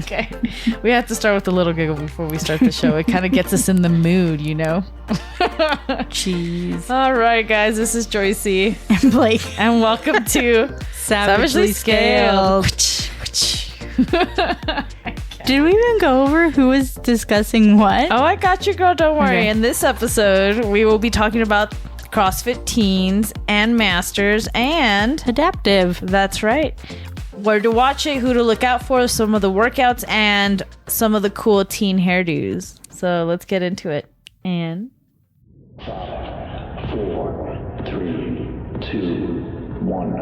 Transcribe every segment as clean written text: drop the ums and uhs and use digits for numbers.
Okay. We have to start with a little giggle before we start the show. It kind of gets us in the mood, you know? Jeez. All right, guys. This is Joyce. And Blake. And welcome to Savagely Scaled. Did we even go over who was discussing what? Oh, I got you, girl. Don't worry. Okay. In this episode, we will be talking about CrossFit teens and masters and... Adaptive. That's right. Where to watch it, who to look out for, some of the workouts, and some of the cool teen hairdos. So let's get into it. And 5, 4, 3, 2, 1.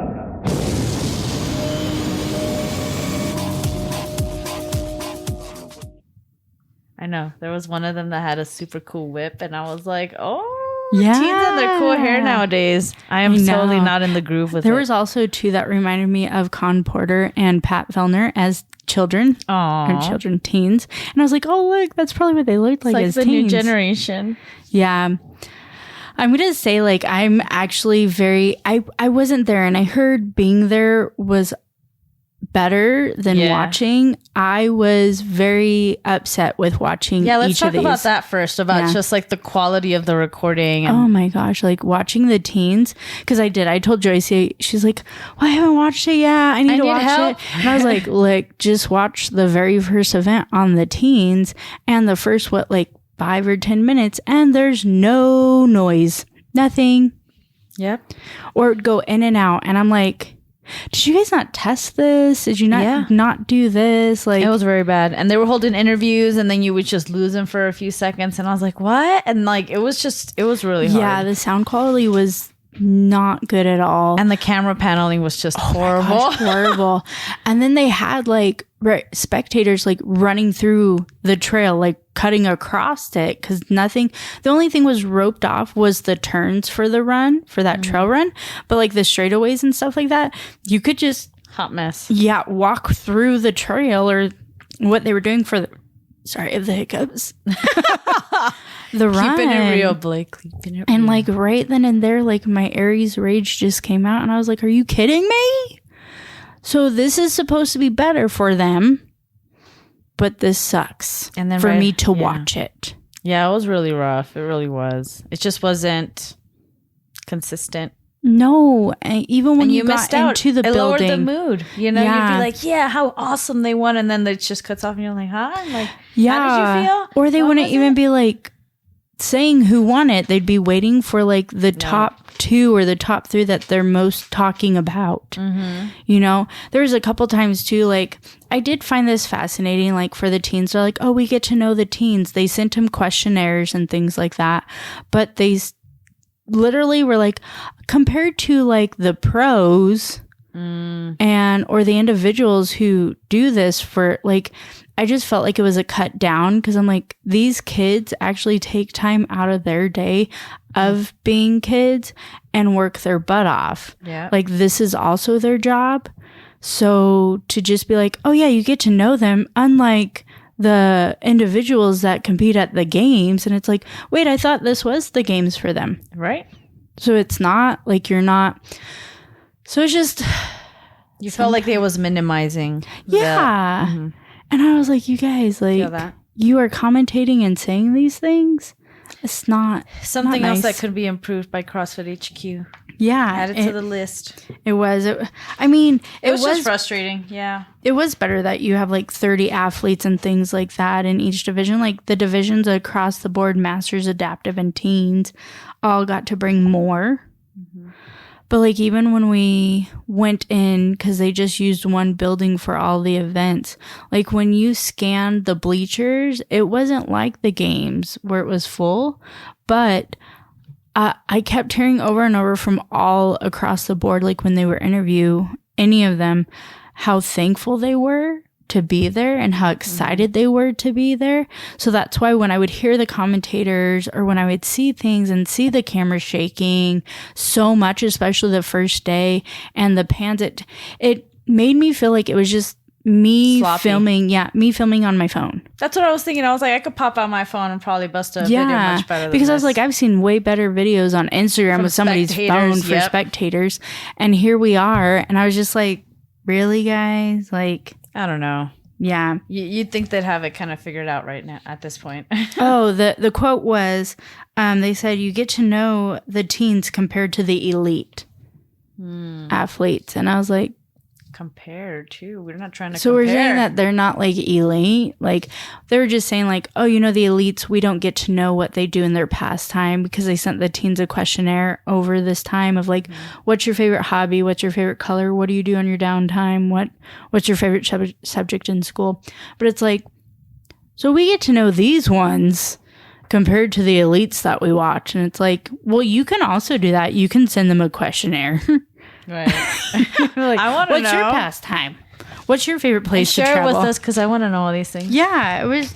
I know there was one of them that had a super cool whip, and I was like, "Oh, Yeah. teens and their cool hair nowadays." I am totally not in the groove with it. There was also two that reminded me of Con Porter and Pat Fellner as children. Aww. Or children, teens. And I was like, oh, look, that's probably what they looked like It's as the teens. new generation. Yeah. I'm going to say, like, I'm actually I wasn't there, and I heard being there was better than watching. I was very upset with watching each of these. Yeah, let's talk about that first, about just like the quality of the recording. And oh my gosh, like watching the teens, because I told Joyce, she's like, well, I haven't watched it yet. I need to watch help. it. And I was like, look, just watch the very first event on the teens and the first, 5 or 10 minutes, and there's no noise, nothing. Yep. Or it would go in and out. And I'm like, did you guys not test this? Did you not do this? Like, it was very bad. And they were holding interviews, and then you would just lose them for a few seconds. And I was like, what? And like, it was really hard. Yeah, the sound quality was not good at all. And the camera paneling was just horrible. My gosh, horrible. And then they had spectators running through the trail, cutting across it, because the only thing was roped off was the turns for the run, for that trail run. But the straightaways and stuff like that, you could just hot mess. Yeah, walk through the trail, or what they were doing for the hiccups. The run. Keeping it real, Blake. Keeping it and real. right then and there, my Aries rage just came out, and I was like, are you kidding me? So this is supposed to be better for them, but this sucks and then for me to watch it. Yeah, it was really rough. It really was. It just wasn't consistent. No, even when you missed got out into the building, lowered the mood. You know, Yeah. you'd be like, "Yeah, how awesome they won," and then it just cuts off, and you're like, "Huh?" I'm like, yeah. How did you feel? Or they What wouldn't was even it? be saying who won it. They'd be waiting for the top 2 or the top 3 that they're most talking about. Mm-hmm. You know, there was a couple times too, I did find this fascinating, for the teens. They're like, oh, we get to know the teens. They sent them questionnaires and things like that. But they literally were compared to the pros or the individuals who do this for I just felt like it was a cut down, because I'm like, these kids actually take time out of their day of being kids and work their butt off. Yeah. This is also their job. So to just be like, oh yeah, you get to know them, unlike the individuals that compete at the games. And it's like, wait, I thought this was the games for them. Right. So it's not you're not. So it's just. You felt like they was minimizing. Yeah. Mm-hmm. And I was like, you guys, Feel that. you are commentating and saying these things. It's not Something not else nice. that could be improved by CrossFit HQ. Yeah. Add it to the list. It was. It was just frustrating. Yeah. It was better that you have 30 athletes and things like that in each division. The divisions across the board, masters, adaptive, and teens, all got to bring more. Mm-hmm. But even when we went in, because they just used one building for all the events, when you scanned the bleachers, it wasn't like the games where it was full. But I kept hearing over and over from all across the board, when they were interview any of them, how thankful they were to be there and how excited they were to be there. So that's why when I would hear the commentators, or when I would see things and see the camera shaking so much, especially the first day, and the pans, it made me feel like it was just me Sloppy. filming on my phone. That's what I was thinking. I was like, I could pop out my phone and probably bust a video much better than because this. I was like, I've seen way better videos on Instagram with somebody's phone for spectators, and here we are, and I was just like, really, guys? I don't know. Yeah. You'd think they'd have it kind of figured out right now at this point. Oh, the quote was, they said, you get to know the teens compared to the elite athletes. And I was like, Compared to? We're not trying to so compare. we're saying that they're not like elite? Like, they were just saying like, oh, the elites, we don't get to know what they do in their pastime because they sent the teens a questionnaire over this time of like, what's your favorite hobby? What's your favorite color? What do you do on your downtime? What's your favorite subject in school? But it's like, so we get to know these ones compared to the elites that we watch. And it's like, well, you can also do that. You can send them a questionnaire. Right. Like, I want to know. What's your pastime? What's your favorite place to Share travel? it with us because I want to know all these things. Yeah, it was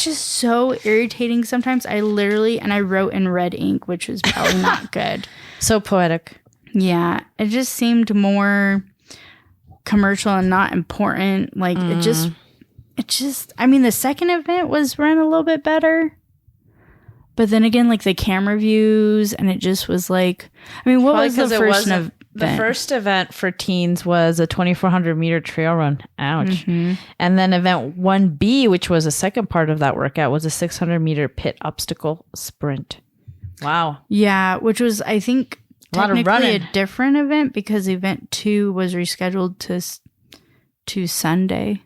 just so irritating sometimes. I wrote in red ink, which was probably not good. So poetic. Yeah, it just seemed more commercial and not important. Like it just I mean, the second event was run a little bit better. But then again, like the camera views, and it just was like, I mean, what Probably was the first event? The first event for teens was a 2,400 meter trail run. Ouch. Mm-hmm. And then event 1B, which was the second part of that workout, was a 600 meter pit obstacle sprint. Wow. Yeah, which was, I think, A lot of technically running. a different event because event 2 was rescheduled to Sunday.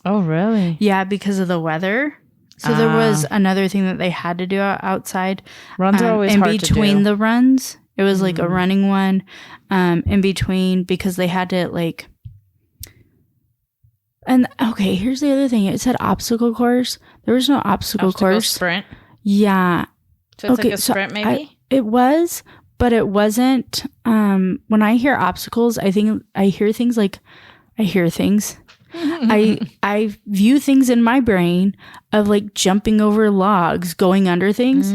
Oh, really? Yeah, because of the weather. So there was another thing that they had to do outside. Runs are always in hard to do. between the runs. It was like a running one in between because they had to like. And okay, here's the other thing. It said obstacle course. There was no obstacle course. Sprint. Yeah. So it's like a sprint, maybe? It was, but it wasn't. When I hear obstacles, I think I hear things like I hear things. I view things in my brain of like jumping over logs, going under things.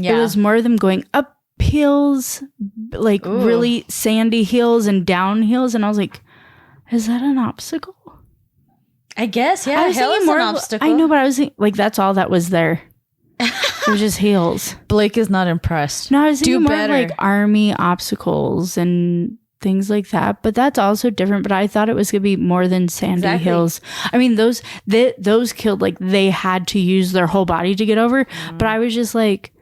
Yeah. It was more of them going up hills, like really sandy hills and down hills, and I was like, is that an obstacle? I guess, yeah. I was Hill thinking is more an of- obstacle. I know, but I was thinking, like, that's all that was there. It was just hills. Blake is not impressed. No, I was thinking Do more better. of like army obstacles and things like that, but that's also different. But I thought it was gonna be more than sandy Exactly. hills. I mean, those killed, like they had to use their whole body to get over. But I was just like,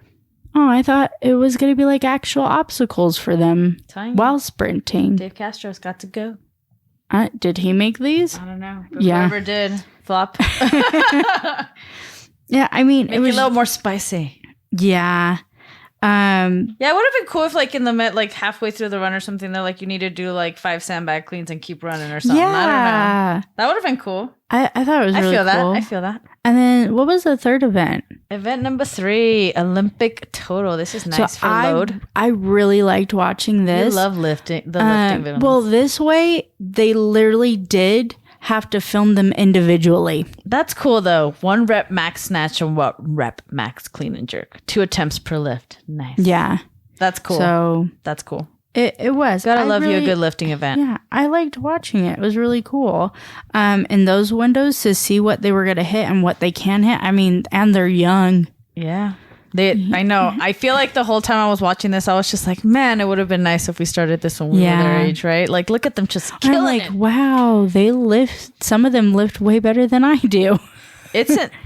oh, I thought it was gonna be like actual obstacles for them Telling you. while sprinting. Dave Castro's got to go. Did he make these? I don't know. But Yeah. whoever did, flop. Yeah, I mean, Make it was a little more spicy. yeah. Yeah, it would have been cool if, like, in the like halfway through the run or something, they're like, you need to do like 5 sandbag cleans and keep running or something. I don't know. Yeah, That would have been cool. I thought it was really I feel that. cool. I feel that. And then what was the third event? Event number 3, Olympic total. This is nice for load. I really liked watching this. You love lifting. The lifting videos. Well, this way they literally did have to film them individually. That's cool though. 1 rep max snatch and 1 rep max clean and jerk. 2 attempts per lift. Nice. Yeah. That's cool. So That's cool. it was. Gotta I love you a really- good lifting event. Yeah, I liked watching it. It was really cool. In those windows to see what they were going to hit and what they can hit. I mean, and they're young. Yeah. I know. I feel like the whole time I was watching this, I was just like, man, it would have been nice if we started this when we were their age, right? Like, look at them just I'm killing like, it. wow, they lift. Some of them lift way better than I do.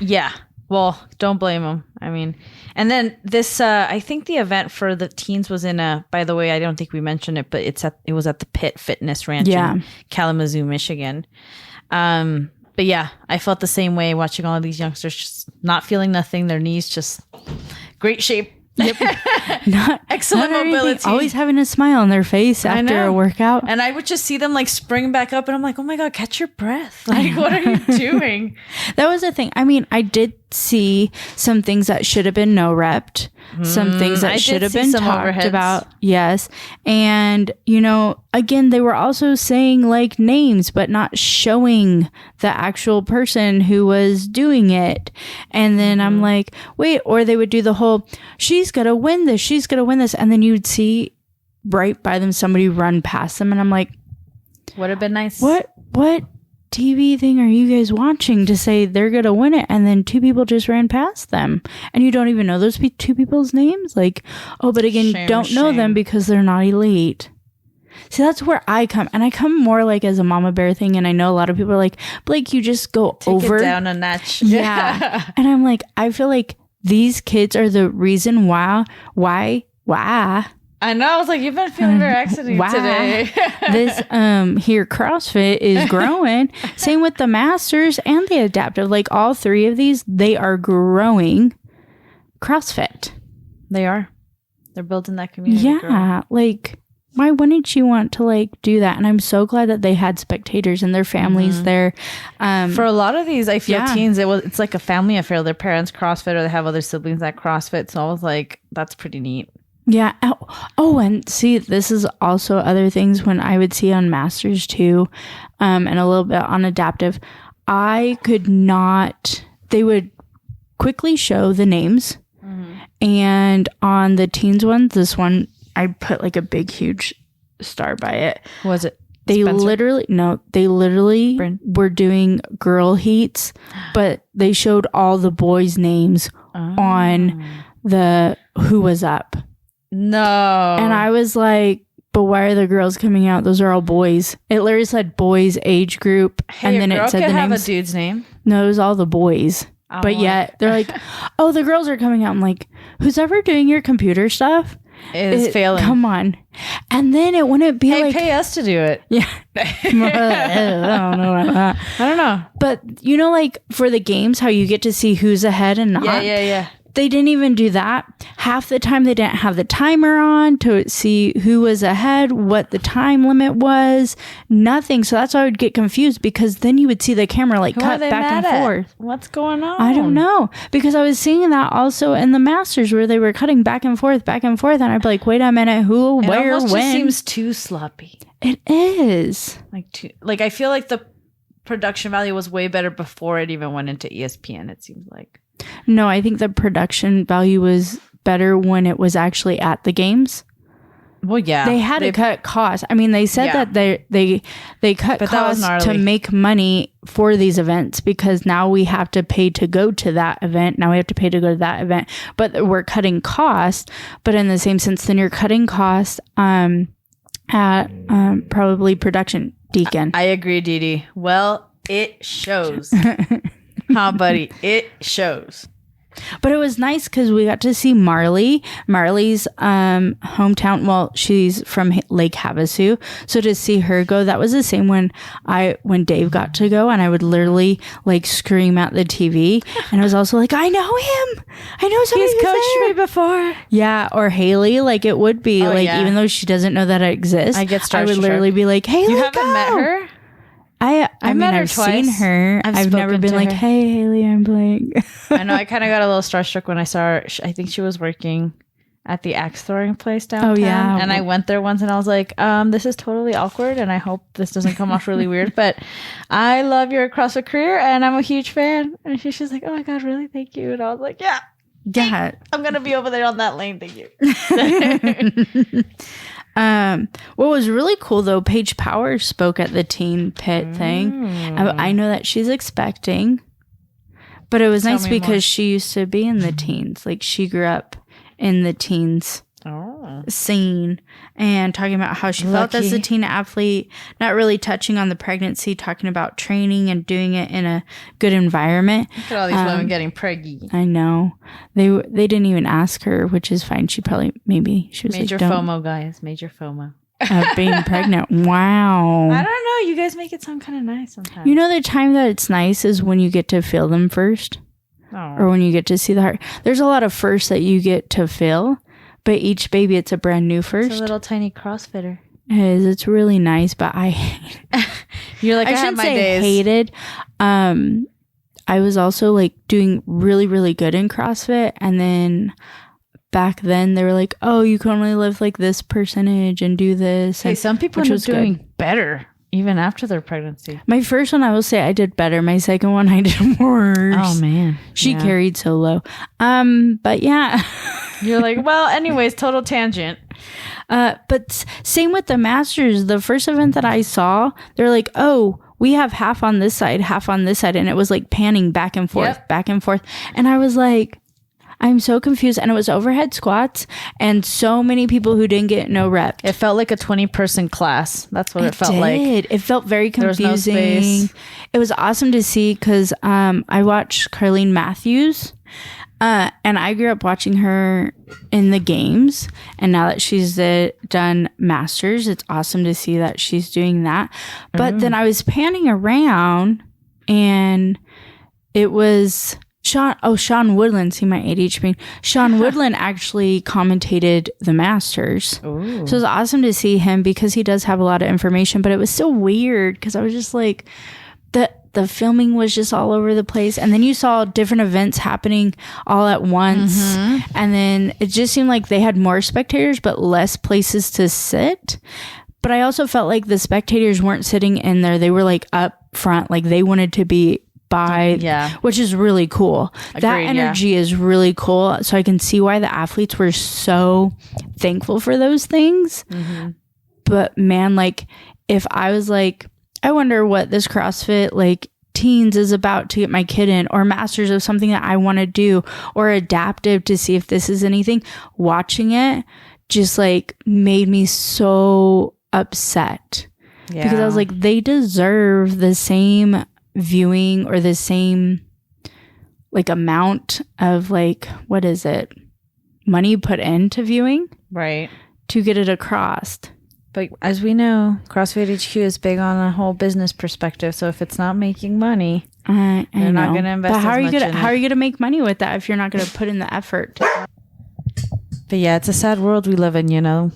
Yeah. Well, don't blame them. I mean, and then this, I think the event for the teens was in by the way, I don't think we mentioned it, but it was at the Pit Fitness Ranch in Kalamazoo, Michigan. But yeah, I felt the same way watching all of these youngsters just not feeling nothing. Their knees just great shape. Yep. Excellent not anything. mobility. Always having a smile on their face I after know. a workout. And I would just see them like spring back up and I'm like, oh my God, catch your breath. Like, what are you doing? That was the thing. I mean, I did see some things that should have been no repped, some things I that did should have see been some talked overheads. about. Yes. And, again, they were also saying like names, but not showing the actual person who was doing it. And then I'm like, wait, or they would do the whole, she's going to win this. She's going to win this. And then you'd see right by them, somebody run past them. And I'm like, Would have been nice. what TV thing are you guys watching to say they're gonna win it, and then 2 people just ran past them and you don't even know those 2 people's names? Like, oh, but again, Shame, don't know them shame. because they're not elite. See, that's where I come. And I come more like as a mama bear thing. And I know a lot of people are like, Blake, you just go over. Take it down a notch. Yeah. And I'm like, I feel like these kids are the reason why. I know. I was like, you've been feeling very accident today. This here CrossFit is growing. Same with the Masters and the Adaptive. Like all three of these, they are growing CrossFit. They are. They're building that community. Yeah. Like, why wouldn't you want to like do that? And I'm so glad that they had spectators and their families there. For a lot of these, I feel teens, it's like a family affair. Their parents CrossFit or they have other siblings that CrossFit. So I was like, that's pretty neat. Yeah. Oh, and see, this is also other things when I would see on Masters too, and a little bit on Adaptive. I could not, they would quickly show the names. And on the teens one, this one, I put like a big, huge star by it. Was it? They Spencer? literally Bryn? were doing girl heats, but they showed all the boys' names on the who was up. No. And I was like, but why are the girls coming out? Those are all boys. It literally said boys age group. Hey, and then a girl it said could the have names. a dude's name. No, it was all the boys. Oh, but yet they're like, oh, the girls are coming out. I'm like, who's ever doing your computer stuff is failing. Come on. And then it wouldn't be like, pay us to do it. Yeah. I don't know about that. I don't know. But you know, like for the games, how you get to see who's ahead and not. Yeah. They didn't even do that. Half the time they didn't have the timer on to see who was ahead, what the time limit was, nothing. So that's why I would get confused because then you would see the camera like cut back and forth. What's going on? I don't know. Because I was seeing that also in the Masters where they were cutting back and forth. And I'd be like, wait a minute, who, it where, almost when? Just seems too sloppy. It is. Like I feel like the production value was way better before it even went into ESPN, it seems like. No, I think the production value was better when it was actually at the games. Well, yeah. They had to cut costs. I mean, they said that they cut costs to make money for these events because now we have to pay to go to that event. Now we have to pay to go to that event. But we're cutting costs. But in the same sense, then you're cutting costs at probably production, Deacon. I agree, Dee Dee. Well, it shows. Huh, buddy? It shows. But it was nice because we got to see Marley's hometown. Well, she's from Lake Havasu. So to see her go, that was the same when Dave got to go, and I would literally like scream at the TV. And I was also like, I know him. I know somebody He's coached me before. Yeah, or Haley. Like it would be even though she doesn't know that I exist, I would literally be like, Haley, you haven't met her? I mean, met her I've twice. seen her. I've never been like, hey, Haley, I'm Blake. I know. I kind of got a little starstruck when I saw her. I think she was working at the axe throwing place downtown. Oh, yeah. And I went there once and I was like, this is totally awkward and I hope this doesn't come off really weird, but I love your CrossFit career and I'm a huge fan. And she's like, oh my God, really? Thank you. And I was like, yeah. I'm going to be over there on that lane. Thank you. What was really cool though, Paige Power spoke at the Teen Pit thing. I know that she's expecting, but it was nice because she used to be in the teens. Like she grew up in the teens scene and talking about how she felt as a teen athlete, not really touching on the pregnancy, talking about training and doing it in a good environment. Look at all these women getting preggy. I know. They didn't even ask her, which is fine. She probably, she was major like, FOMO, guys. Major FOMO. Being pregnant. Wow. I don't know. You guys make it sound kind of nice sometimes. You know, the time that it's nice is when you get to feel them first. Or when you get to see the heart. There's a lot of firsts that you get to feel. But each baby, it's a brand new first. It's a little tiny CrossFitter. It is. It's really nice, but You're like, I shouldn't have my say days. Hated. I was also like doing really, really good in CrossFit. And then back then they were like, oh, you can only lift like this percentage and do this. Hey, some people are doing better even after their pregnancy. My first one, I will say I did better. My second one, I did worse. Oh, man. She carried so low. But yeah. You're like, well, anyways, total tangent. But same with the Masters. The first event that I saw, they're like, oh, we have half on this side, half on this side. And it was like panning back and forth, back and forth. And I was like, I'm so confused. And it was overhead squats and so many people who didn't get no rep. It felt like a 20-person class. That's what it felt like. It felt very confusing. There was no space. It was awesome to see because I watched Carlene Matthews. And I grew up watching her in the games. And now that she's done masters, it's awesome to see that she's doing that. But then I was panning around and it was Sean Woodland. See my ADHD. Sean Woodland actually commentated the masters. Ooh. So it was awesome to see him because he does have a lot of information. But it was so weird because I was just like, the filming was just all over the place. And then you saw different events happening all at once. And then it just seemed like they had more spectators, but less places to sit. But I also felt like the spectators weren't sitting in there. They were like up front, like they wanted to be by, which is really cool. Agreed, that energy is really cool. So I can see why the athletes were so thankful for those things. But man, like if I was like, I wonder what this CrossFit like teens is about to get my kid in, or masters of something that I want to do, or adaptive to see if this is anything. Watching it just like made me so upset because I was like, they deserve the same viewing or the same like amount of like, what is it? Money put into viewing, right? To get it across. But as we know, CrossFit HQ is big on a whole business perspective. So if it's not making money, they're not going to invest. But how are you going to make money with that if you're not going to put in the effort? But yeah, it's a sad world we live in, you know.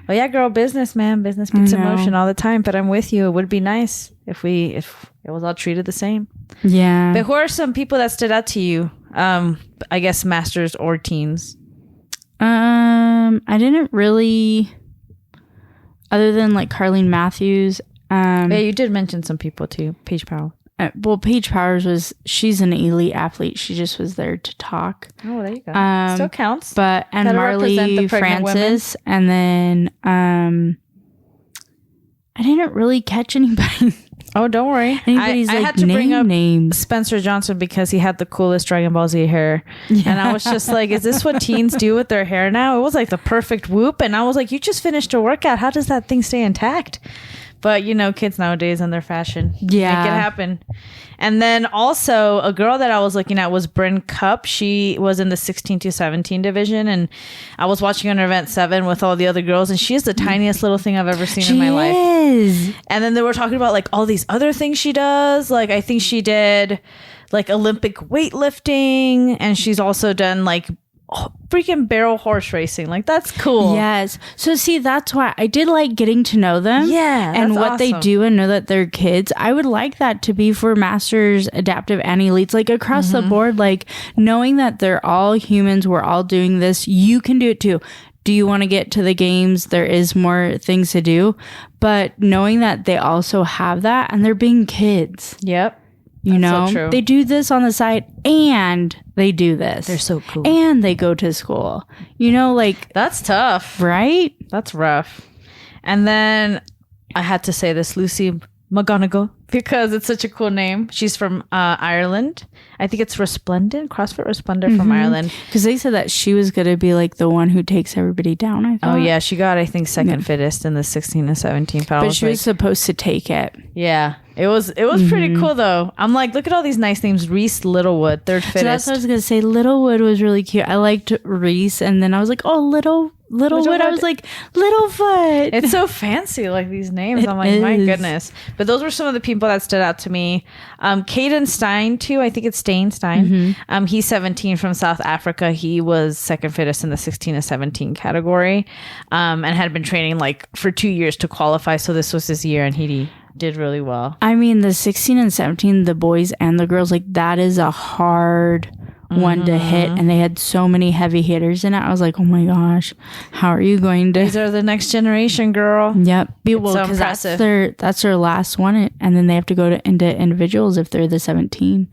Oh yeah, girl, business, man, business beats emotion all the time. But I'm with you. It would be nice if it was all treated the same. Yeah. But who are some people that stood out to you? I guess masters or teens. I didn't really. Other than like Carlene Matthews. Yeah, you did mention some people too. Paige Powell. Well, Paige Powers she's an elite athlete. She just was there to talk. Oh, there you go. Still counts. But, and Marley Francis. Women. And then, I didn't really catch anybody. Oh, don't worry. I had to bring up names. Spencer Johnson because he had the coolest Dragon Ball Z hair. Yeah. And I was just like, is this what teens do with their hair now? It was like the perfect whoop. And I was like, you just finished a workout. How does that thing stay intact? But, you know, kids nowadays and their fashion. Yeah. Make it happen. And then also a girl that I was looking at was Bryn Cupp. She was in the 16 to 17 division. And I was watching her event 7 with all the other girls. And she is the tiniest little thing I've ever seen in my life. And then they were talking about like all these other things she does. Like I think she did like Olympic weightlifting. And she's also done like freaking barrel horse racing. Like that's cool. Yes. So see, that's why I did like getting to know them. Yeah. And what they do and know that they're kids. I would like that to be for masters, adaptive, and elites, like across the board, like knowing that they're all humans. We're all doing this. You can do it too. Do you want to get to the games? There is more things to do, but knowing that they also have that and they're being kids. Yep. You know, so they do this on the side and they do this. They're so cool. And they go to school. You know, like... That's tough. Right? That's rough. And then I had to say this, Lucy McGonigal, because it's such a cool name. She's from Ireland. I think it's Resplendent, CrossFit Resplendent from Ireland. Because they said that she was going to be like the one who takes everybody down, I thought. Oh, yeah. She got, I think, second fittest in the 16 and 17 pounds. But she was supposed to take it. Yeah. It was pretty cool, though. I'm like, look at all these nice names. Reese Littlewood, third fittest. So that's what I was going to say. Littlewood was really cute. I liked Reese. And then I was like, oh, Littlewood. I was like, Littlefoot. It's so fancy, like these names. I'm like, my goodness. But those were some of the people that stood out to me. Caden Stein, too. I think it's Stein. He's 17 from South Africa. He was second fittest in the 16 to 17 category, and had been training like for 2 years to qualify. So this was his year, and he did really well. I mean, the 16 and 17, the boys and the girls, like that is a hard one to hit, and they had so many heavy hitters in it. I was like, oh my gosh, how are you going to... These are the next generation, girl. Yep. Well, so impressive. That's their last one, and then they have to go into individuals if they're the 17.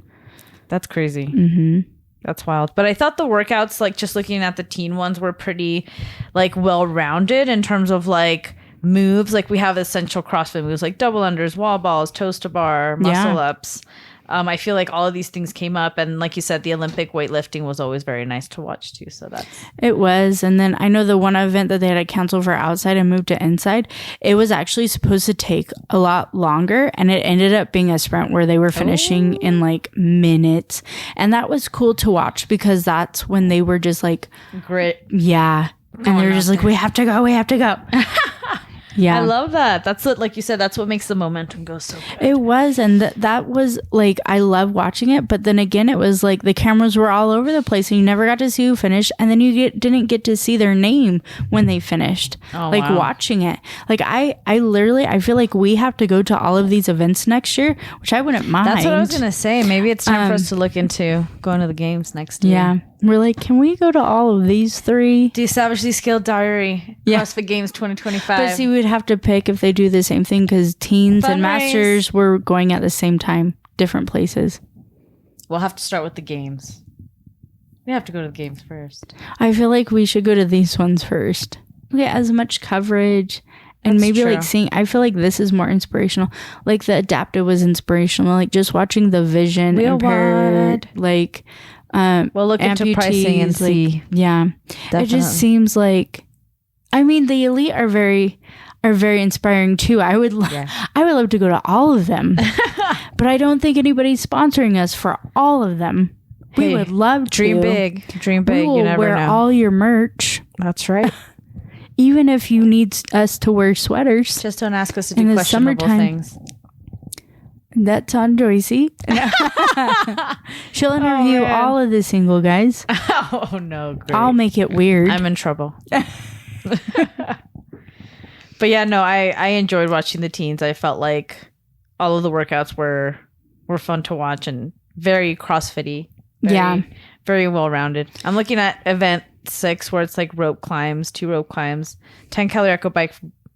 That's crazy. That's wild. But I thought the workouts, like just looking at the teen ones, were pretty like well-rounded in terms of like moves. Like we have essential CrossFit moves like double unders, wall balls, toes to bar, muscle ups. I feel like all of these things came up, and like you said, the Olympic weightlifting was always very nice to watch too. So it was. And then I know the one event that they had to cancel for outside and move to inside, it was actually supposed to take a lot longer, and it ended up being a sprint where they were finishing in like minutes, and that was cool to watch because that's when they were just like grit. Yeah, and they were just like, we have to go. Yeah, I love that. That's what, like you said, that's what makes the momentum go so good. It was, and that was like, I love watching it, but then again, it was like the cameras were all over the place, and you never got to see who finished, and then you didn't get to see their name when they finished. Watching it, like I literally, I feel like we have to go to all of these events next year, which I wouldn't mind. That's what I was gonna say. Maybe it's time for us to look into going to the games next year. Yeah. We're like, can we go to all of these 3? The Savagely Skilled Diary, CrossFit Games 2025. But see, we'd have to pick if they do the same thing because teens and masters were going at the same time, different places. We'll have to start with the games. We have to go to the games first. I feel like we should go to these ones first. We get as much coverage. And That's maybe true. like seeing, I feel like this is more inspirational. Like the adaptive was inspirational. Like just watching the vision WheelWOD. impaired, like we'll look into pricing and see. Yeah, Definitely. it just seems like, I mean, the elite are very inspiring too. I would love to go to all of them, but I don't think anybody's sponsoring us for all of them. We would love to dream big. We will you never wear know. all your merch. That's right. Even if you need us to wear sweaters. Just don't ask us to In do the questionable summertime. things. That's on Joyce. She'll interview all of the single guys. Oh no, great. I'll make it weird. I'm in trouble. But yeah, no, I enjoyed watching the teens. I felt like all of the workouts were fun to watch and very CrossFit-y. Very well rounded. I'm looking at event 6 where it's like rope climbs, 2 rope climbs, 10 calorie echo bike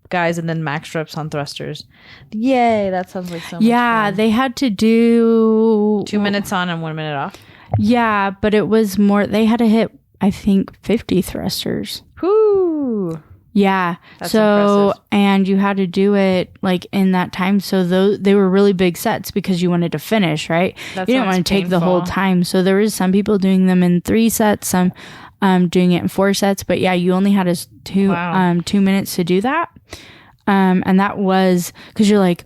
guys, and then max reps on thrusters. Yay, that sounds like so much fun. They had to do 2 minutes on and 1 minute off. Yeah, but it was more, they had to hit, I think, 50 thrusters. Whoo! Yeah. That's so impressive. And you had to do it like in that time. So they were really big sets because you wanted to finish, right? That you didn't want to take the whole time. So there was some people doing them in 3 sets, some doing it in 4 sets. But yeah, you only had 2 minutes to do that. And that was because you're like,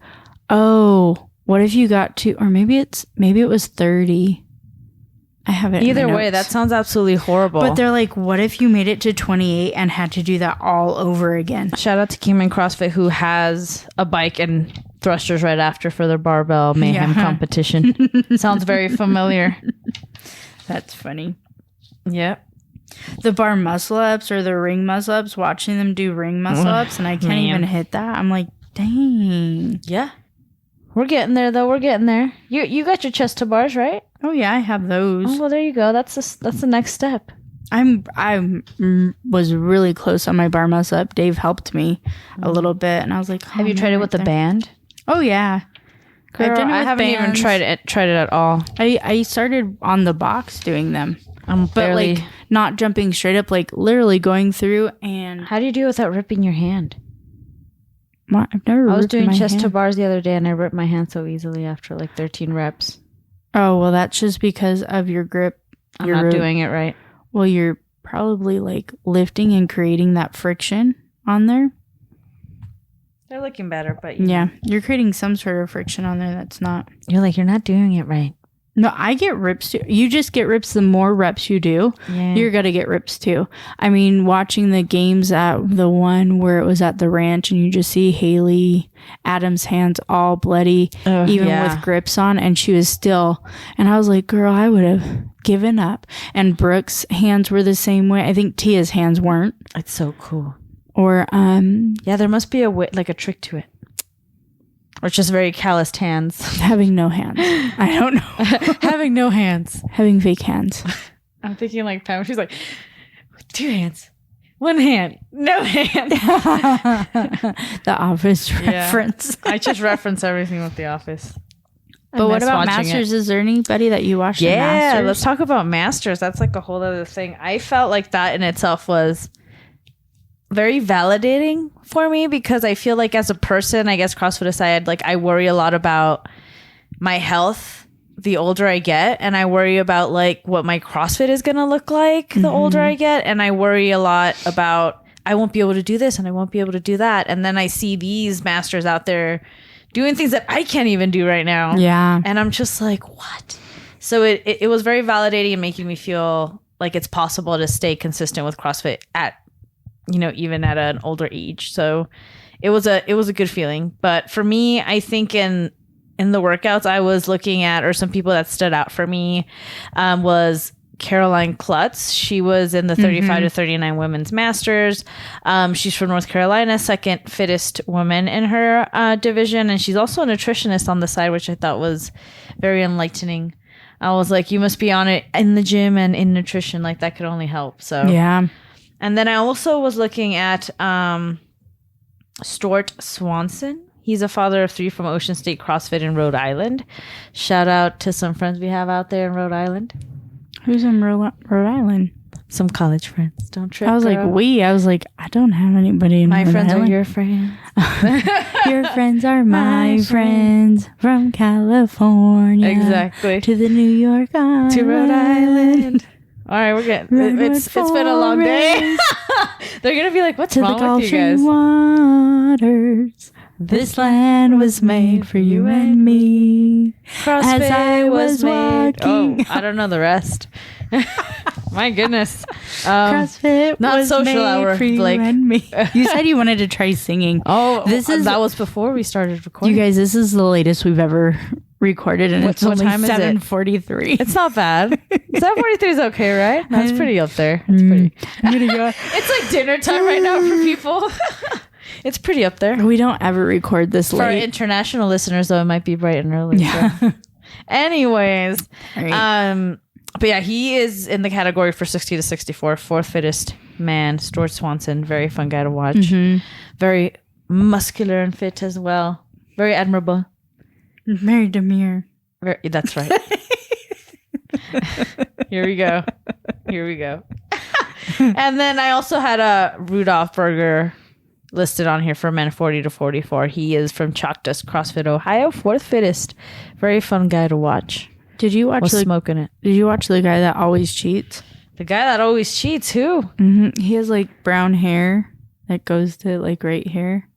oh, what if you got to, or maybe it was 30. I have it. Either way, that sounds absolutely horrible. But they're like, what if you made it to 28 and had to do that all over again? Shout out to Keeman CrossFit, who has a bike and thrusters right after for their barbell mayhem competition. Sounds very familiar. That's funny. Yep. The bar muscle ups or the ring muscle ups, watching them do ring muscle ups, and I can't even hit that. I'm like, dang. Yeah. We're getting there, though. We're getting there. You got your chest to bars, right? Oh yeah, I have those. Oh, well, there you go. That's the next step. I was really close on my bar muscle up. Dave helped me a little bit, and I was like, have you tried it with the band? Oh yeah. Girl, I've done it I with haven't even bands. tried it at all. I started on the box doing them. I'm barely. But like not jumping straight up, like literally going through. And How do you do it without ripping your hand? I've never. I was ripped doing my chest to hand. bars the other day, and I ripped my hand so easily after like 13 reps. Oh well, that's just because of your grip. I'm not doing it right. Well, you're probably like lifting and creating that friction on there. They're looking better, but Yeah, you're creating some sort of friction on there that's not. you're not doing it right. No, I get rips too. You just get rips the more reps you do. Yeah. You're going to get rips too. I mean, watching the games at the one where it was at the ranch and you just see Haley Adams' hands all bloody, even with grips on, and she was still. And I was like, girl, I would have given up. And Brooke's hands were the same way. I think Tia's hands weren't. It's so cool. Or, Yeah, there must be a trick to it. Or just very calloused hands. having no hands. I don't know. Having no hands. Having fake hands. I'm thinking like Pam. She's like, 2 hands. 1 hand. No hand. The Office reference. I just reference everything with The Office. But what about Masters? Is there anybody that you watched in Masters? Yeah, let's talk about Masters. That's like a whole other thing. I felt like that in itself was very validating for me because I feel like as a person, I guess CrossFit aside, like I worry a lot about my health the older I get, and I worry about like what my CrossFit is going to look like the older I get. And I worry a lot about I won't be able to do this and I won't be able to do that. And then I see these masters out there doing things that I can't even do right now. Yeah. And I'm just like, what? So it was very validating and making me feel like it's possible to stay consistent with CrossFit at, you know, even at an older age. So it was a good feeling. But for me, I think in the workouts I was looking at, or some people that stood out for me, was Caroline Klutz. She was in the 35 to 39 women's masters. She's from North Carolina, second fittest woman in her division. And she's also a nutritionist on the side, which I thought was very enlightening. I was like, you must be on it in the gym and in nutrition. Like that could only help. So yeah. And then I also was looking at Stuart Swanson. He's a father of 3 from Ocean State CrossFit in Rhode Island. Shout out to some friends we have out there in Rhode Island. Who's in Rhode Island? Some college friends. Don't trip. I was like, I was like, I don't have anybody in my Rhode friends Island. are your friends. Your friends are my friends from California. Exactly. To the New York Island. To Rhode Island. All right, we're good. It's been a long day. They're going to be like, what's wrong with you guys? Waters. This land was made for you and me. CrossFit as I was made. walking. Oh, I don't know the rest. My goodness. CrossFit not was social made hour, for you Blake. and me. You said you wanted to try singing. Oh, that was before we started recording. You guys, this is the latest we've ever recorded, and it's only 7:43. It's not bad. 7:43 is okay, right? That's pretty up there. It's pretty. I'm gonna go. It's like dinner time right now for people. It's pretty up there. We don't ever record this For late. our international listeners, though, it might be bright and early. Yeah. So. Anyways, Right. but yeah, he is in the category for 60 to 64, fourth fittest man. Stuart Swanson, very fun guy to watch. Very muscular and fit as well. Very admirable. Very demure. That's right. Here we go. And then I also had a Rudolph Berger listed on here for men 40 to 44. He is from Chalkdust, CrossFit, Ohio. Fourth fittest. Very fun guy to watch. Did you watch smoking it? Did you watch the guy that always cheats? The guy that always cheats, who? He has like brown hair that goes to like right here.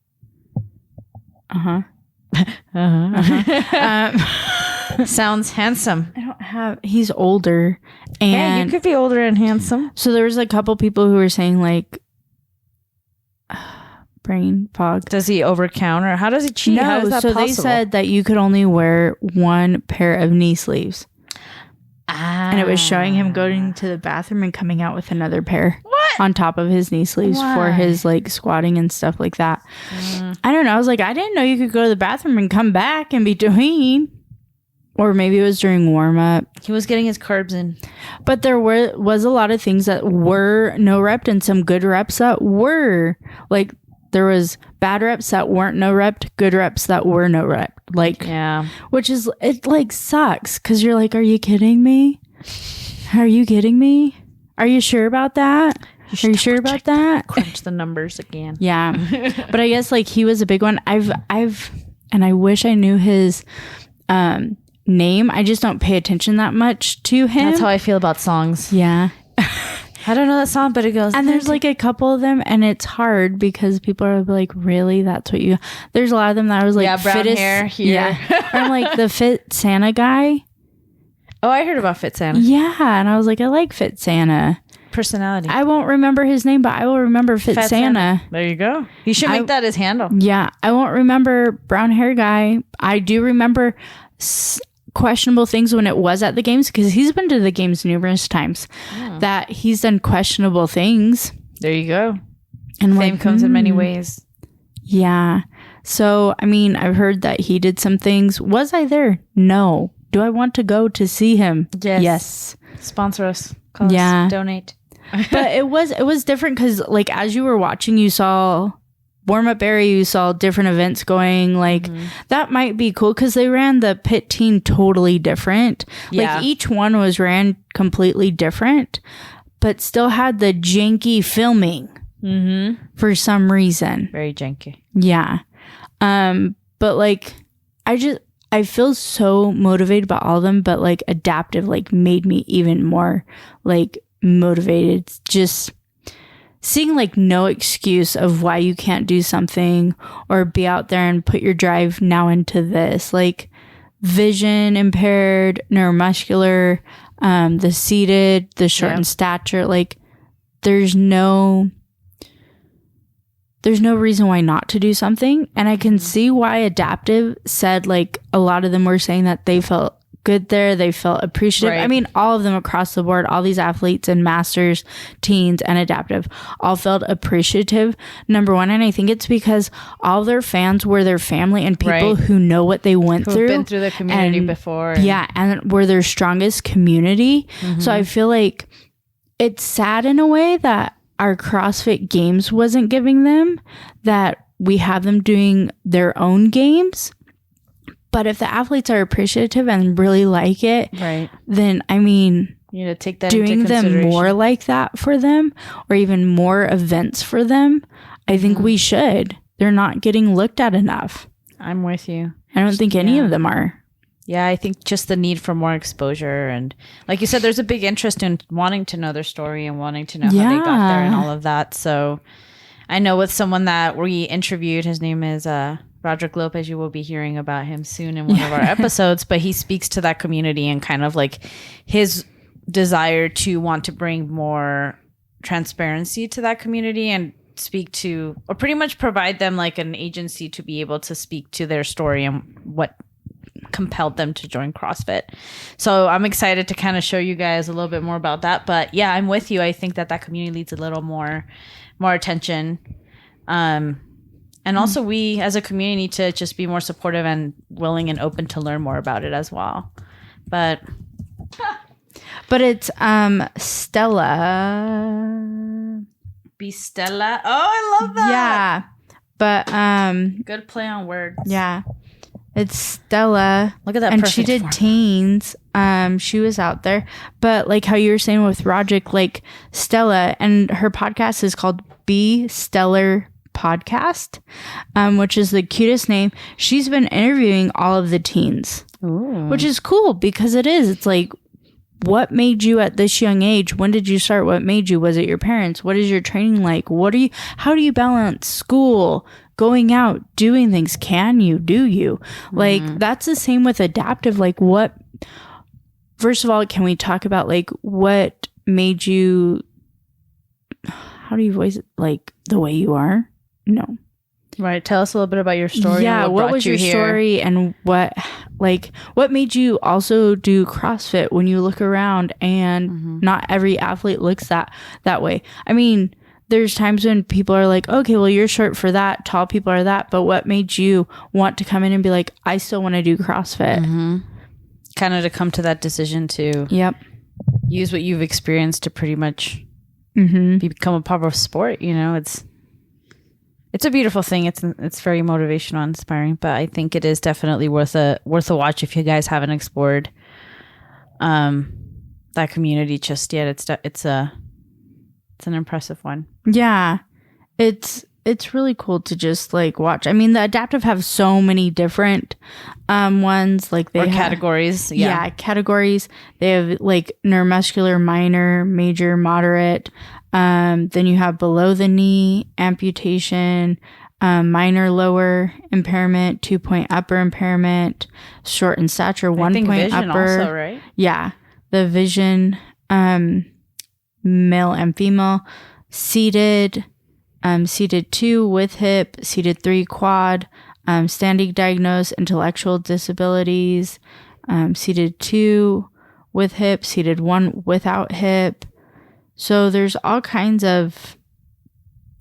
Sounds handsome. I don't have. He's older, and Yeah, you could be older and handsome. so there was a couple people who were saying like brain fog. Does he overcount, or how does he cheat? How No, is that so possible? they said that you could only wear one pair of knee sleeves, and it was showing him going to the bathroom and coming out with another pair. What? On top of his knee sleeves for Why? his like squatting and stuff like that. I don't know. I was like, I didn't know you could go to the bathroom and come back in between. Or maybe it was during warm up. He was getting his carbs in. But there was a lot of things that were no rep and some good reps that were. Like there was bad reps that weren't no rep, good reps that were no rep. Like, Yeah. which is, it like sucks because you're like, are you kidding me? Are you kidding me? Are you sure about that? Are you sure about that? Crunch the numbers again. Yeah. But I guess like he was a big one. And I wish I knew his name. I just don't pay attention that much to him. That's how I feel about songs. Yeah. I don't know that song, but it goes. And there's like a couple of them, and it's hard because people are like, really? That's what you. There's a lot of them that I was like, Yeah, brown fittest, hair here. Yeah. I'm like the Fit Santa guy. Oh, I heard about Fit Santa. Yeah. And I was like, I like Fit Santa. Personality. I won't remember his name, but I will remember Fit Fat Santa. There you go. You should make that his handle. Yeah. I won't remember brown hair guy. I do remember questionable things when it was at the games because he's been to the games numerous times that he's done questionable things. There you go. And Fame comes in many ways. Yeah. So, I mean, I've heard that he did some things. Was I there? No. Do I want to go to see him? Yes. Sponsor us. Call us. Donate. But it was different because like as you were watching, you saw warm up area, you saw different events going. Like that might be cool because they ran the pit team totally different. Yeah. Like each one was ran completely different, but still had the janky filming for some reason. Very janky. Yeah. But like I feel so motivated by all of them, but like adaptive like made me even more like motivated. Just seeing like no excuse of why you can't do something or be out there and put your drive now into this. Like vision impaired, neuromuscular, the seated, the short in stature, like there's no reason why not to do something. And I can see why adaptive said like a lot of them were saying that they felt good there. They felt appreciative. Right. I mean, all of them across the board, all these athletes and masters, teens and adaptive all felt appreciative. Number one. And I think it's because all their fans were their family and people who know what they went through. Been through the community before. And were their strongest community. So I feel like it's sad in a way that our CrossFit games wasn't giving them, that we have them doing their own games. But if the athletes are appreciative and really like it, then I mean, you need to take that doing into them more like that for them or even more events for them, I think we should. They're not getting looked at enough. I'm with you. I don't think any of them are. Yeah, I think just the need for more exposure. And like you said, there's a big interest in wanting to know their story and wanting to know how they got there and all of that. So I know with someone that we interviewed, his name is Roderick Lopez. You will be hearing about him soon in one of our episodes, but he speaks to that community and kind of like his desire to want to bring more transparency to that community and speak to, or pretty much provide them like an agency to be able to speak to their story and what compelled them to join CrossFit. So I'm excited to kind of show you guys a little bit more about that. But yeah, I'm with you. I think that community needs a little more attention. And also we as a community need to just be more supportive and willing and open to learn more about it as well. But it's Stella. Be Stella. Oh, I love that. Yeah. But good play on words. Yeah. It's Stella. Look at that. And she did teens. She was out there. But like how you were saying with Roderick, like Stella, and her podcast is called Be Stellar Podcast, which is the cutest name. She's been interviewing all of the teens. Ooh. Which is cool because it is. It's like, what made you at this young age? When did you start? What made you? Was it your parents? What is your training like? How do you balance school, going out, doing things? Can you? Do you? Like, that's the same with adaptive. Like, first of all, can we talk about like what made you, how do you voice it? Like the way you are? No. Right. Tell us a little bit about your story. Yeah. What was your story and what made you also do CrossFit when you look around and not every athlete looks that way? I mean, there's times when people are like, okay, well, you're short for that. Tall people are that. But what made you want to come in and be like, I still want to do CrossFit? Kind of to come to that decision to use what you've experienced to pretty much become a part of sport. You know, it's a beautiful thing. It's very motivational and inspiring, but I think it is definitely worth a watch if you guys haven't explored that community just yet. It's an impressive one. Yeah. It's really cool to just like watch. I mean, the adaptive have so many different ones, like they have categories. Yeah, categories. They have like neuromuscular, minor, major, moderate. Then you have below the knee, amputation, minor lower impairment, 2-point upper impairment, short in stature, 1-point upper. Also, right? Yeah. The vision, male and female, seated, seated 2 with hip, seated 3 quad, standing diagnosed, intellectual disabilities, seated 2 with hip, seated 1 without hip. So there's all kinds of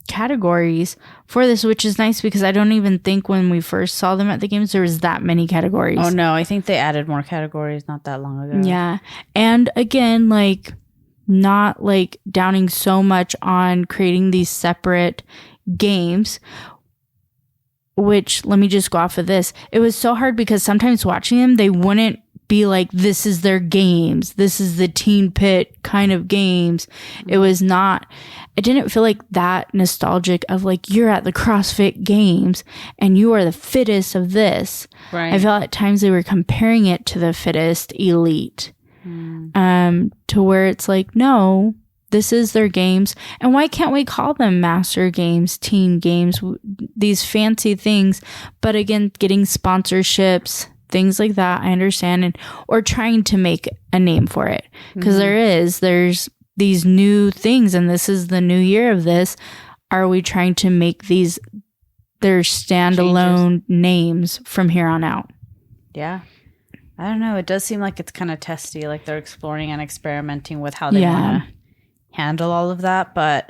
categories for this, which is nice because I don't even think when we first saw them at the games, there was that many categories. Oh no, I think they added more categories not that long ago. Yeah. And again, like not like downing so much on creating these separate games, which let me just go off of this. It was so hard because sometimes watching them, they wouldn't be like, this is their games. This is the Teen Pit kind of games. It was not, it didn't feel like that nostalgic of like, you're at the CrossFit games and you are the fittest of this. Right. I felt at times they were comparing it to the fittest elite. To where it's like, no, this is their games. And why can't we call them master games, teen games, these fancy things? But again, getting sponsorships, things like that, I understand, and or trying to make a name for it. Because there's these new things, and this is the new year of this. Are we trying to make these their standalone names from here on out? Yeah. I don't know. It does seem like it's kind of testy, like they're exploring and experimenting with how they want to handle all of that. But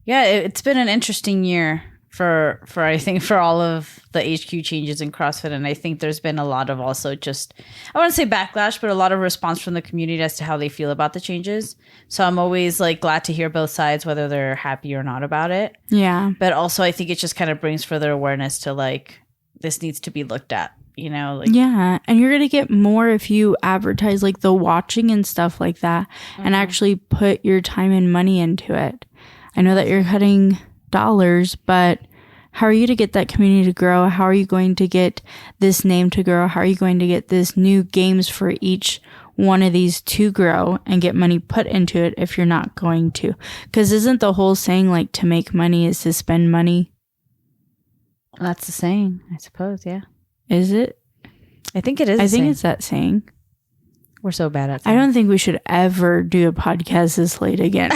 yeah, it's been an interesting year for I think for all of the HQ changes in CrossFit. And I think there's been a lot of also just, I wouldn't say backlash, but a lot of response from the community as to how they feel about the changes. So I'm always like glad to hear both sides, whether they're happy or not about it. Yeah. But also I think it just kind of brings further awareness to like, this needs to be looked at. You know, like, yeah, and you're gonna get more if you advertise like the watching and stuff like that, and actually put your time and money into it. I know that you're cutting dollars, but how are you to get that community to grow? How are you going to get this name to grow? How are you going to get this new games for each one of these to grow and get money put into it if you're not going to? Because isn't the whole saying like to make money is to spend money? Well, that's the saying, I suppose. Yeah. Is it? I think it is. I think it's that saying. We're so bad at that. I don't think we should ever do a podcast this late again.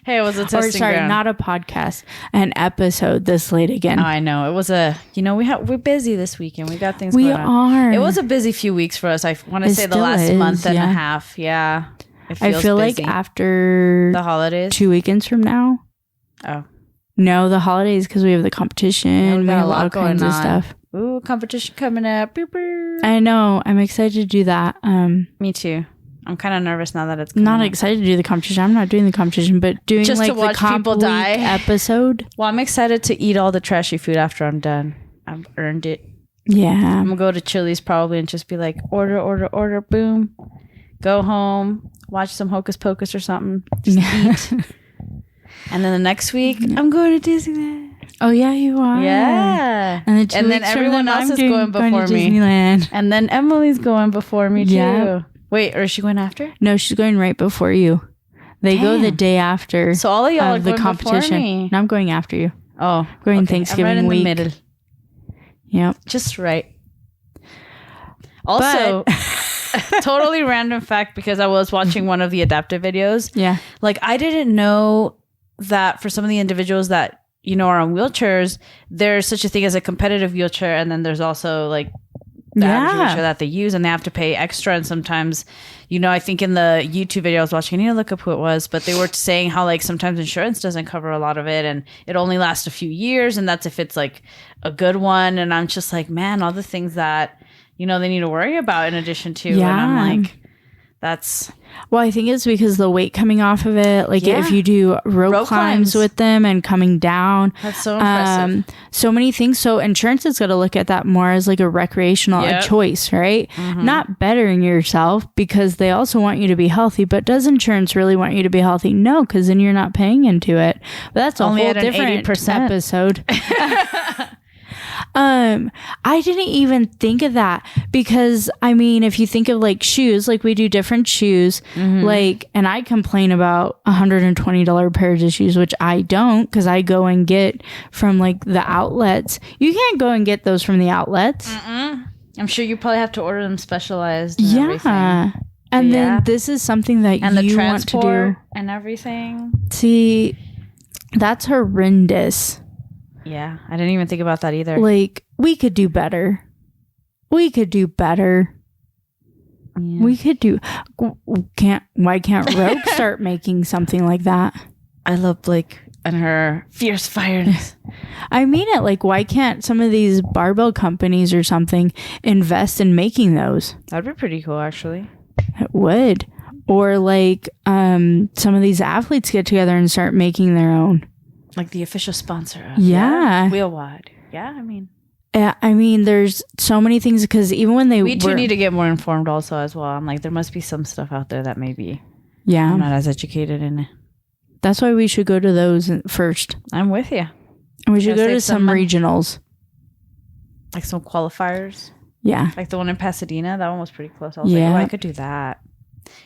Hey, it was a testing ground. Not a podcast, an episode this late again. Oh, I know. It was we're busy this weekend. We got things going on. We are. It was a busy few weeks for us. I want to say the last month and a half. Yeah. I feel busy. Like after the holidays, 2 weekends from now. Oh. No, the holidays because we have the competition. Yeah, we have a lot all kinds of stuff. Ooh, competition coming up. Boop, boop. I know. I'm excited to do that. Me too. I'm kind of nervous now that it's not excited to do the competition. I'm not doing the competition, but doing just like to watch the comp people die episode. Well, I'm excited to eat all the trashy food after I'm done. I've earned it. Yeah. I'm gonna go to Chili's probably and just be like, order, boom. Go home, watch some Hocus Pocus or something. Just eat. And then the next week, I'm going to Disneyland. Oh, yeah, you are. Yeah. And then everyone else is going before me. Disneyland. And then Emily's going before me, too. Yeah. Wait, or is she going after? No, she's going right before you. They go the day after. So all of y'all are going before me. No, I'm going after you. Oh. Going Thanksgiving week. I'm right in the middle. Yep. Just right. Also, totally random fact, because I was watching one of the adaptive videos. Yeah. Like, I didn't know that for some of the individuals that, you know, are on wheelchairs, there's such a thing as a competitive wheelchair. And then there's also like the average wheelchair that they use, and they have to pay extra. And sometimes, you know, I think in the YouTube video I was watching, I need to look up who it was, but they were saying how like sometimes insurance doesn't cover a lot of it and it only lasts a few years. And that's if it's like a good one. And I'm just like, man, all the things that, you know, they need to worry about in addition to. Yeah. And I'm like, that's... Well, I think it's because the weight coming off of it. Like if you do rope climbs with them and coming down. That's so impressive. So many things. So insurance is going to look at that more as like a recreational a choice, right? Mm-hmm. Not bettering yourself, because they also want you to be healthy. But does insurance really want you to be healthy? No, because then you're not paying into it. But that's only a whole different 80%. Episode. I didn't even think of that, because I mean, if you think of like shoes, like we do different shoes, like, and I complain about $120 pairs of shoes, which I don't, because I go and get from like the outlets. You can't go and get those from the outlets. I'm sure you probably have to order them specialized. And everything. And then this is something that and you the want to do and everything. See, that's horrendous. Yeah, I didn't even think about that either. Like, we could do better. We could do better. Yeah. We could do... Why can't Rogue start making something like that? I love Blake and her fierce fireness. I mean it. Like, why can't some of these barbell companies or something invest in making those? That'd be pretty cool, actually. It would. Or, like, some of these athletes get together and start making their own. Like the official sponsor of WheelWOD. Yeah, I mean, Yeah, I mean, there's so many things because even when we too need to get more informed also as well. I'm like, there must be some stuff out there that maybe I'm not as educated in. That's why we should go to those first. I'm with you. And we should go to some regionals. Like some qualifiers. Yeah. Like the one in Pasadena. That one was pretty close. I was like, oh, I could do that.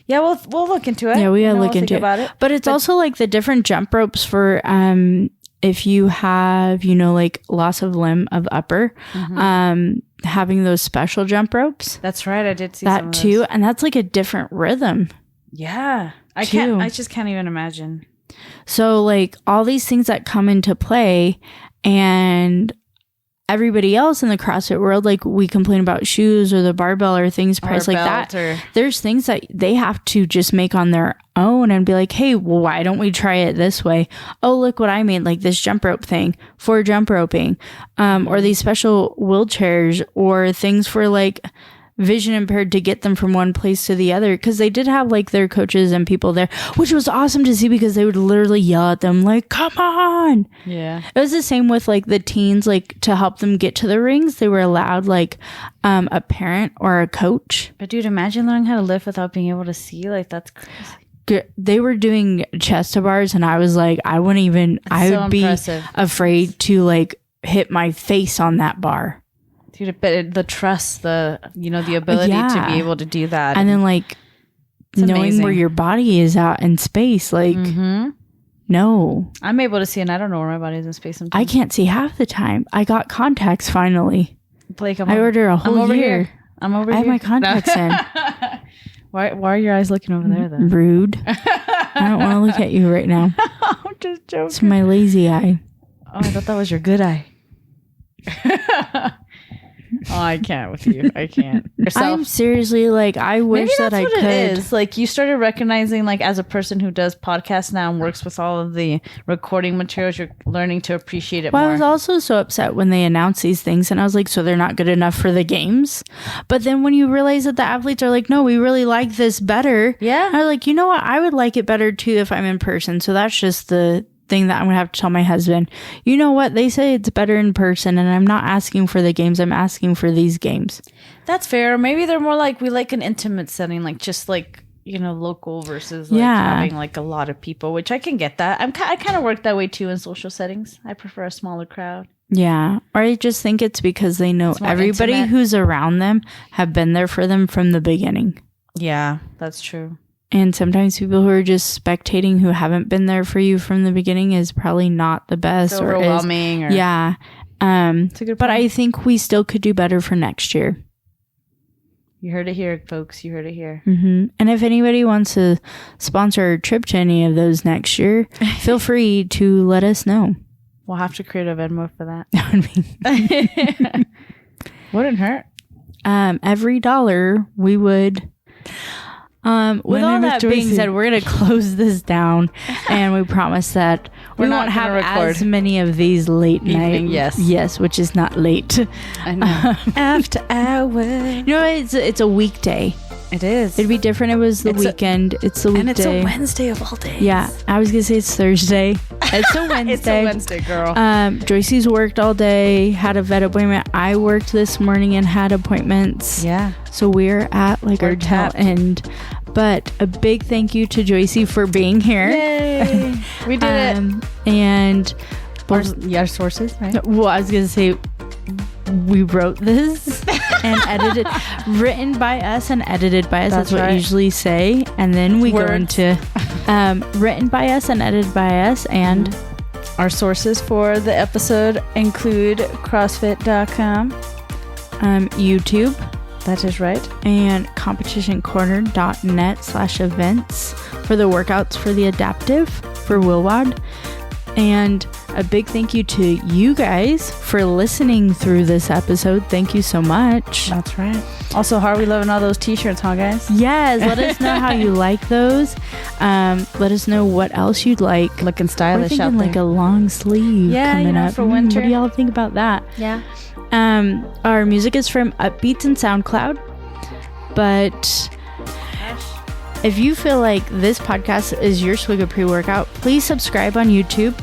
Yeah, we'll look into it. Yeah, we gotta look into it. But it's also like the different jump ropes for if you have, like loss of limb of upper, having those special jump ropes. That's right. I did see that too. And that's like a different rhythm. Yeah. I just can't even imagine. So like all these things that come into play, and everybody else in the CrossFit world, like we complain about shoes or the barbell or things priced like that. There's things that they have to just make on their own and be like, hey, well, why don't we try it this way? Oh, look what I made, like this jump rope thing for jump roping, or these special wheelchairs or things for like vision impaired to get them from one place to the other, because they did have like their coaches and people there, which was awesome to see because they would literally yell at them like, come on. Yeah, it was the same with like the teens, like to help them get to the rings they were allowed like a parent or a coach. But dude, imagine learning how to lift without being able to see. Like that's crazy. They were doing chest to bars and I was like, I wouldn't even, I would be afraid to like hit my face on that bar. Dude, but the trust, the ability to be able to do that. And then like knowing where your body is out in space, like, no. I'm able to see and I don't know where my body is in space sometimes. I can't see half the time. I got contacts finally. Blake, I ordered a whole year. Here. I'm over here. I have my contacts in. Why are your eyes looking over there then? Rude. I don't want to look at you right now. I'm just joking. It's my lazy eye. Oh, I thought that was your good eye. Oh, I can't with you. I can't. I'm seriously like, I wish that I could. It is. Like you started recognizing, like as a person who does podcasts now and works with all of the recording materials, you're learning to appreciate it more. I was also so upset when they announced these things and I was like, so they're not good enough for the games. But then when you realize that the athletes are like, no, we really like this better. Yeah. I was like, you know what? I would like it better too if I'm in person. So that's just the thing that I'm gonna have to tell my husband. You know what, they say it's better in person and I'm not asking for the games, I'm asking for these games. That's fair. Maybe they're more like we like an intimate setting, like just like local versus like having like a lot of people, which I can get that. I kind of work that way too in social settings. I prefer a smaller crowd. Yeah, or I just think it's because they know everybody intimate. Who's around them have been there for them from the beginning. Yeah, that's true. And sometimes people who are just spectating who haven't been there for you from the beginning is probably not the best. It's overwhelming. Yeah. It's a good point. But I think we still could do better for next year. You heard it here, folks. You heard it here. Mm-hmm. And if anybody wants to sponsor a trip to any of those next year, feel free to let us know. We'll have to create a Venmo for that. Wouldn't hurt. Every $1 we would... with all that being said, we're going to close this down and we promise that we won't have as many of these late night. Yes, which is not late. I know. After hours. It's a weekday. It is. It'd be different if it was the weekend. It's the weekday. And it's a Wednesday of all days. Yeah. I was going to say it's Thursday. It's a Wednesday. It's a Wednesday, girl. Joyce's worked all day, had a vet appointment. I worked this morning and had appointments. Yeah. So we're at our tail end. But a big thank you to Joyce for being here. Yay. We did it. And our sources, right? Well, I was going to say we wrote this and edited, written by us and edited by us. That's what I usually say. And then we go into written by us and edited by us. And our sources for the episode include CrossFit.com, YouTube. That is right. And competitioncorner.net/events for the workouts for the adaptive for WheelWOD. And a big thank you to you guys for listening through this episode. Thank you so much. That's right. Also, how are we loving all those t-shirts, huh, guys? Yes. Let us know how you like those. Let us know what else you'd like. Looking stylish out there. Like a long sleeve coming up. For winter. What do y'all think about that? Yeah. Our music is from Uppbeatz and SoundCloud. But if you feel like this podcast is your swig of pre-workout, please subscribe on YouTube.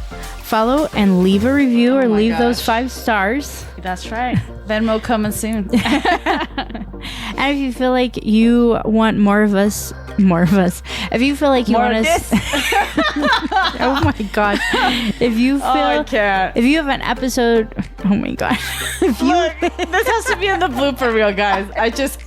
follow and leave a review or leave gosh. those 5 stars. That's right. Venmo coming soon. And if you feel like you want more of us, if you feel like you More want of us, this? oh my god, if you feel, I can't. if you have an episode, oh my god, Look, this has to be in the blooper reel, guys. I just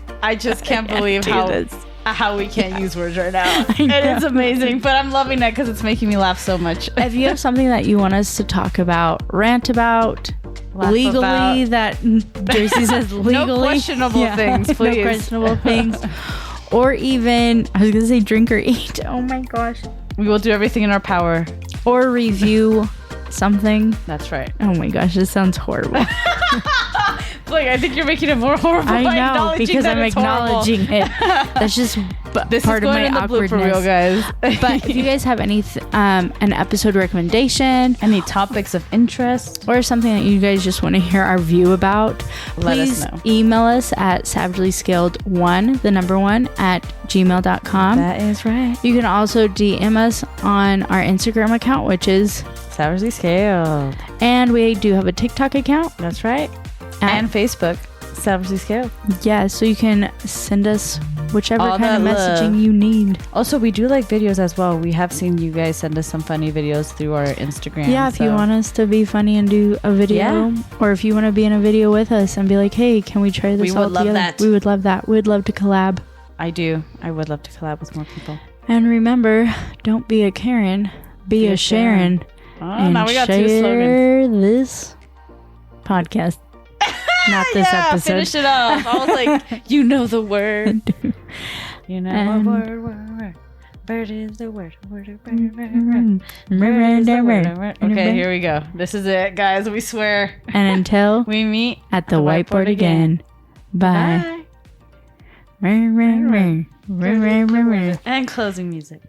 can't believe do how this. how we can't use words right now. It is amazing, but I'm loving it because it's making me laugh so much. If you have something that you want us to talk about, rant about, Laugh legally, about. that Joyce says legally, No questionable things, please. No questionable things, or even I was gonna say drink or eat. Oh my gosh, We will do everything in our power. or review something. That's right. Oh my gosh, this sounds horrible. Like, I think you're making it more horrible. I by know acknowledging because that I'm it's horrible. acknowledging it. That's just This part is of going my in the blooper awkwardness. reel, guys. But if you guys have any an episode recommendation Any topics of interest, or something that you guys just want to hear our view about, Let us please know. email us at savagelyscaled1, the number 1, at gmail.com. that is right. You can also DM us on our Instagram account, which is, Savagely Scaled. and we do have a TikTok account. That's right. at- And Facebook, Savagely Scaled. yeah, so you can send us whichever All kind of that messaging love. you need. Also, we do like videos as well. We have seen you guys send us some funny videos through our Instagram. Yeah, if you want us to be funny and do a video, or if you want to be in a video with us and be like, hey, can we try this We all would love together? that. We would love that. We'd love to collab. I do. I would love to collab with more people. And remember, don't be a Karen, be a Sharon. Oh, And now we got 2 slogans. share this podcast. Not this Yeah, episode. finish it off. I was like, you know the word. You know And- word. Bird is the word. Bird is the word. Okay, here we go. This is it, guys. We swear. And until We meet at the whiteboard again. Bye. Bye. Bye. And closing music.